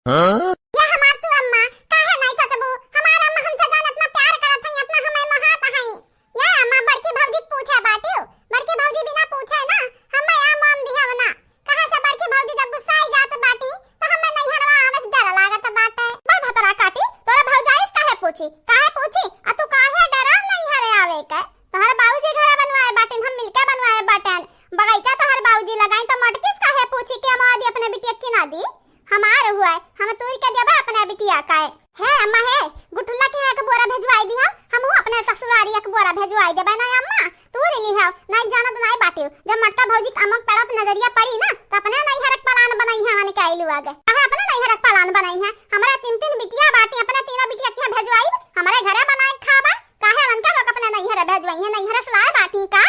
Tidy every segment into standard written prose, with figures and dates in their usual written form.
हाँ? या हमार तू अम्मा काहे नहीं सचबू। हमार अम्मा हमसे जान इतना प्यार करत हई, इतना हमें महात हई। या अम्मा बड़की भौजी पूछे बाटियो, बड़की भौजी बिना पूछे ना हमें या मम दिहवना। कहां से बड़की भौजी जब गुस्साई जात बाटी तो हमें नहीं हरवा आवे से डर लागत बाटे। बड़ भतरा काटी तोरा भौजाइस काहे पूछी आ तू काहे डरा नहीं हरे आवे के। तोहर बाबूजी घर बनवाए बाटे, हम मिलके बनवाए बाटन। बगीचा तोहर बाबूजी लगाई तो मटकिस काहे पूछी के हम आदि अपने बिटिया की ना दी। हमार हुआ है हम तोरी के देबा अपने बिटिया का है अम्मा है। गुठुल्ला के एक बोरा भेजवाई दिया, हमहु अपने ससुरारी एक बोरा भेजवाई देबे ना अम्मा। तू ली है नहीं जानत नहीं बाटियो। जब मटका भौजी अमक पड़त नजरिया पड़ी ना तो अपने नहीं हरक पलान बनाई है हन के आइलू आगे। कहे अपने नहीं हरक पलान बनाई है। हमारे तीन तीन बिटिया बाटी, अपने तीनों बिटिया के भेजवाई हमारे घरे बनाए खाबा। काहे मन के लोग अपने नहीं हरे भेजवाई है, नहीं हरे सलाह बाटी का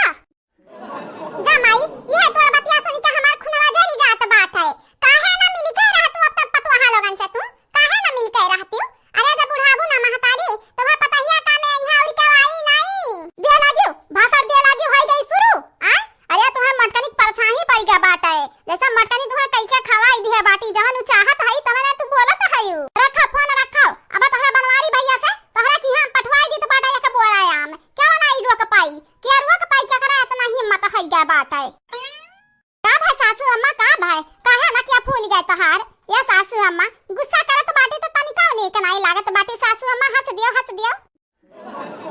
जमाई। यह तोर बतिया सुनी के हमार खुनवा जरी जात बात है। काहे ना मिल के रहत अब तक पतवाहा लोगन से तू काहे ना मिल के रहती। अरे जब बुढ़ाबू ना महतारी तो वह पतहिया का में यहां उड़ के आई नहीं दे लागियो भाषण दे लागियो होई गई शुरू। आ अरे तुम्हें मटकनी परछाही पड़ गया बात है। जैसा मटकनी तुम्हें कैसे खवाई दी है बाटी जवन चाहत है तवने तू बोलत है। रखा फोन रखाओ अब तोहरा बनवारी भैया से तोहरा की हम पठवाई दी तो बाटा एक बोरा आम क्यों नहीं रोक पाई के रोक पाई क्या करे इतना हिम्मत है क्या बात है। का भाई सासू अम्मा का भाई काहे ना क्या फूल गए तोहार। या सासू अम्मा गुस्सा करत बाटे तो तनिका नहीं के नहीं लागत बाटे। सासू अम्मा हंस दियो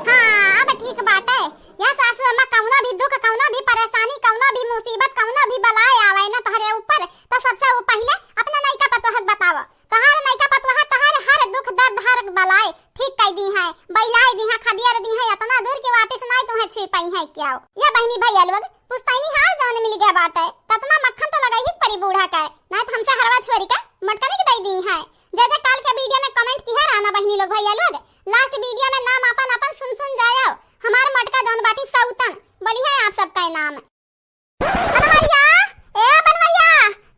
हां अब ठीक बात है। या सासू अम्मा कौनो भी दुख, कौनो भी परेशानी, कौनो भी मुसीबत, कौनो भी बलाए आवे ना तोहरे ऊपर तो सबसे वो पहले अपने नहीं का पतोहक बताव। तोहार नहीं का पतोहा तोहार हर दुख दर्द हर बलाए ठीक कई दी है, बैलाई दी है, खदियर दी है। इतना दूर के वापस नहीं तुम्हें छुई पाई है क्या। ये बहनी भैया लोग पुस्तैनी हार जवन मिल गया बात है ततना मक्खन तो लगा ही परी बूढ़ा का नहीं तो हमसे हरवा छोरी का मटकनी के दई दी है। जैसे काल के वीडियो में कमेंट किया राना बहनी लोग भैया लोग लास्ट वीडियो में नाम अपन अपन सुन जाओ। हमार मटका जौन बाटी सौतन बोली है आप सबका नाम। बनवरिया ए बनवरिया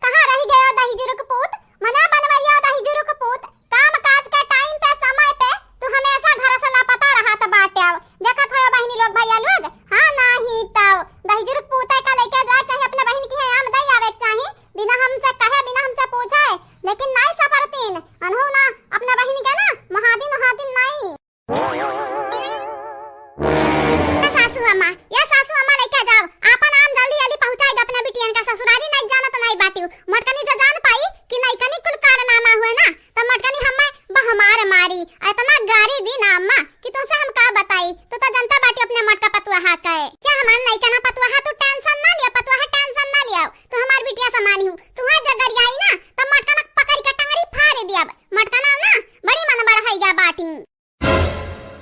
कहां रह गए हो दही जुरुक पूत। मना बनवरिया दही जुरुक पूत काम काज के टाइम पे समय पे तू हमेशा घर से लापता रहा तो बाटे। देखत है बहनी लोग भैया लोग हां नहीं तो दही जुरुक पूत का लेके जाए चाहे अपने बहन की है आम दई आवे चाहे बिना हमसे कहे बिना हमसे पूछे। लेकिन नहीं सफरतीन अनहु ना अपने बहन के ना महादिन नहीं सासू अम्मा। या सासू अम्मा लेके जाओ आपन आम जल्दी जल्दी पहुंचाए दे अपने बिटियन का ससुरारी नहीं जानत नहीं बाटियो। मटकनी जो जान पाई कि नहीं कनी कुल कारनामा हुए ना तो मटकनी हमें बहमार मारी इतना गारी दी ना अम्मा कि तुमसे हम का बताई। तो जनता बाटी अपने मटका पतुआ का है क्या हमार नहीं कना पतुआ तू टेंशन ना लिया, पतुआ टेंशन ना लिया। तो हमार बिटिया समानी हूं तू जगर आई ना तो मटका पकड़ के टंगरी फाड़ दिया। मटका ना बड़ी मन बड़ है जा बाटी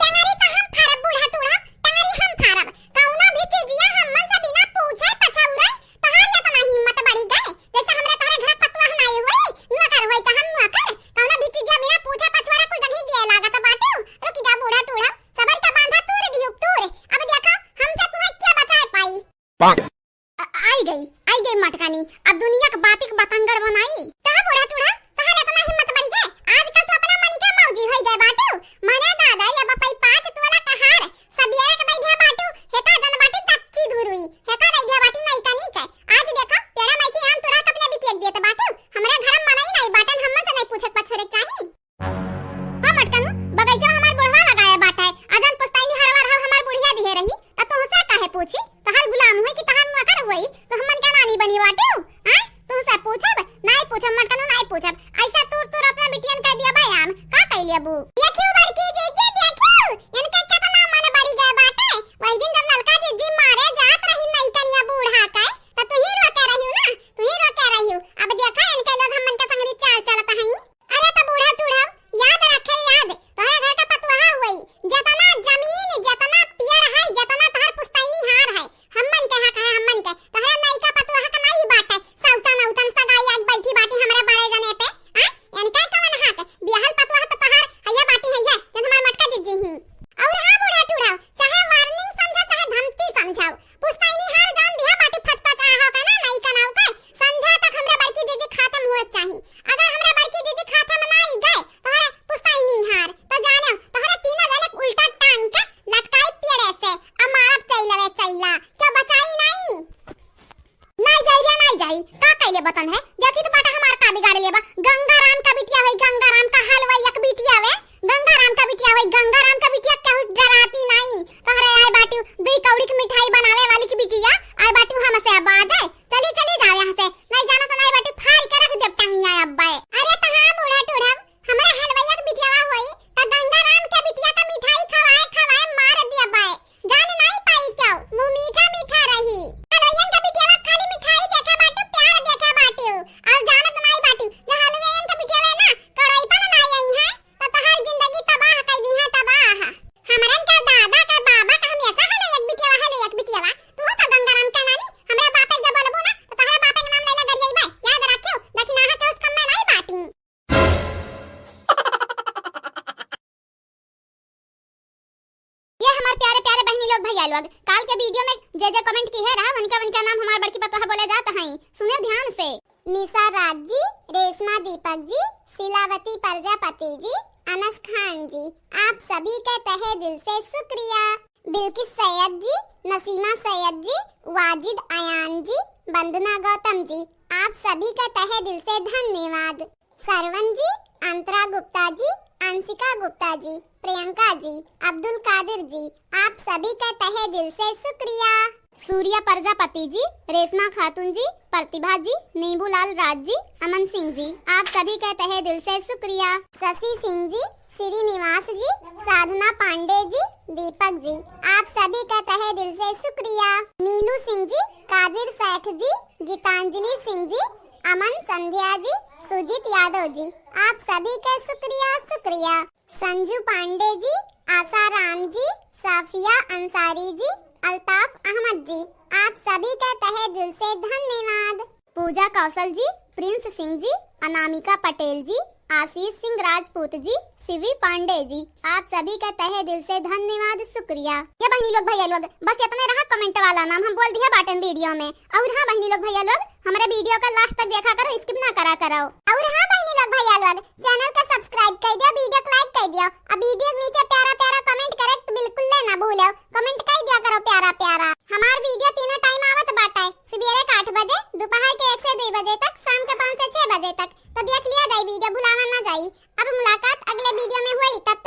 टंगरी तो हम फाड़ब बूढ़ा टूढ़ा टंगरी हम फाड़ब कौना भी चीजिया हम मन से बिना पूछे पछौरे तहार या तो नहीं हिम्मत बढ़ी गए। जैसे हमरे तोरे घर पतुआ नहीं हुई न कर होई त हम न कर कौना भी चीजिया बिना पूछे पछौरे कुछ जगह दिए लागत बाटे। रुक जा बूढ़ा टूढ़ा सबर का बांधा तूर दियो तूर। अब देखो हमसे तुम्हें क्या बचाए पाई। आई गई मटकानी अब दुनिया का बातिक बतंगड़ बनाई। कहां बूढ़ा टूढ़ा तहार इतना हिम्मत बढ़ी गए। आजकल तो अपना मनी के मौजी होई गए बाटू। मने दादा या बपई 5 तोला कहार सब एक दई दे बाटू हेता जन बाटी तच्ची दूर हुई हेता दई दे बाटी नहीं कनी के। आज देखो तेरा माई के आम तुरंत अपने बिटिया देत बाटू हमरे घर मनाई नहीं बाटन हमन से नहीं पूछत पछोरे चाही। हां मटकनु बगैचा हमार बुढ़वा लगाया बाटा है अजन पुस्तैनी हरवा रहा हमार बुढ़िया दिहे रही त तुमसे काहे पूछी। तहार गुलाम हुई कि तहार नौकर हुई तो हमन के नानी बनी बाटू। हां तुमसे पूछब नहीं पूछब मटकनु नहीं पूछब ऐसा तूर अपने बिटियन कह दिया बयान का कइले बू। देखियो बड़की जीजी देखियो इनके कितना मन बढ़ी गए बाटे। वही दिन जब ललका जीजी मारे जात रही नहीं कनिया बूढ़ा का त तू ही रोके रहियो ना तू ही रोके रहियो। अब देखा इनके लोग हमन के संगरी चाल चलत हई। अरे त बूढ़ा टूढ़ा याद रखे याद तोहरे घर का पतुआ हुई जितना जमीन जितना पेड़ है जितना तोहर पुस्तैनी हार है हमन के हक है हमन के तोहरे नहीं का पतुआ का नहीं बाटे। सौतन उतन सगाई आज बैठी बाटी हमरे बड़े जने पे हां यानी का कवन हक बियाहल पतुआ तो तोहर हैया बाटी है जन हमार मटका जिजी ही। और हां बूढ़ा टूढ़ा चाहे वार्निंग समझा चाहे धमकी समझाओ पुस्तैनी हार जान बिया बाटी फचफचा हो का ना नहीं कनाऊ का समझा तक हमरे बड़की जीजी खत्म हुआ चाहिए। अगर हमरे बड़की जीजी खत्म नहीं गए तोहरे पुस्तैनी हार तो जानो तोहरे तीनों जने उल्टा टांग के लटकाई पेड़े से अमारब चैला क्या बचाई नहीं जाई का कइले बतन है देखी तो बाटा हमार का बिगाड़ लेबा। गंगा राम का बिटिया होई रहा उनका नाम हमारे बड़की पतोहा बोले जाता है, सुने ध्यान से। निशा राज जी, रेशमा दीपक जी, शिलावती प्रजापति जी, अनस खान जी, आप सभी का तहे दिल से शुक्रिया। बिल्किस सैयद जी, नसीमा सैयद जी, वाजिद अयान जी, वंदना गौतम जी, आप सभी का तहे दिल से धन्यवाद। सरवन जी, अंतरा गुप्ता जी, अंशिका गुप्ता जी, प्रियंका जी, अब्दुल कादिर जी, आप सभी का तहे दिल से शुक्रिया। सूर्या प्रजापति जी, रेशमा खातून जी, प्रतिभा जी, नीबूलाल राज जी, अमन सिंह जी, आप सभी का तहे दिल से शुक्रिया। शशि सिंह जी, श्रीनिवास जी, साधना पांडे जी, दीपक जी, आप सभी का तहे दिल से शुक्रिया। नीलू सिंह जी, कादिर शेख जी, गीतांजलि सिंह जी, अमन संध्या जी, सुजीत यादव जी, आप सभी का शुक्रिया। संजू पांडे जी, आशा राम जी, साफिया अंसारी जी, अल्ताफ अहमद जी, आप सभी का तहे दिल से धन्यवाद। पूजा कौशल जी, प्रिंस सिंह जी, अनामिका पटेल जी, आशीष सिंह राजपूत जी, शिवी पांडे जी, आप सभी का तहे दिल से धन्यवाद शुक्रिया। ये बहनी लोग भैया लोग, बस इतने रहा कमेंट वाला नाम हम बोल दिया बाटन वीडियो में। और हाँ बहनी लोग भैया लोग, हमारे वीडियो का लास्ट तक देखा करो, स्किप ना करा करो। और हाँ बहनी लोग भैया लोग, चैनल को सब्सक्राइब कर दियो, वीडियो को लाइक कर दियो, अब वीडियो के नीचे प्यारा प्यारा कमेंट करे तो बिल्कुल ना भूलो, कमेंट कर दिया करो प्यारा प्यारा। हमार वीडियो तीनों टाइम आवत बाटे, सुबह के 8 बजे, दोपहर के 1 से 2 बजे तक, शाम के 5 से 6 बजे तक, तो देख लिया जाए वीडियो, भुलावा ना जाई। अब मुलाकात अगले वीडियो में हुई, तब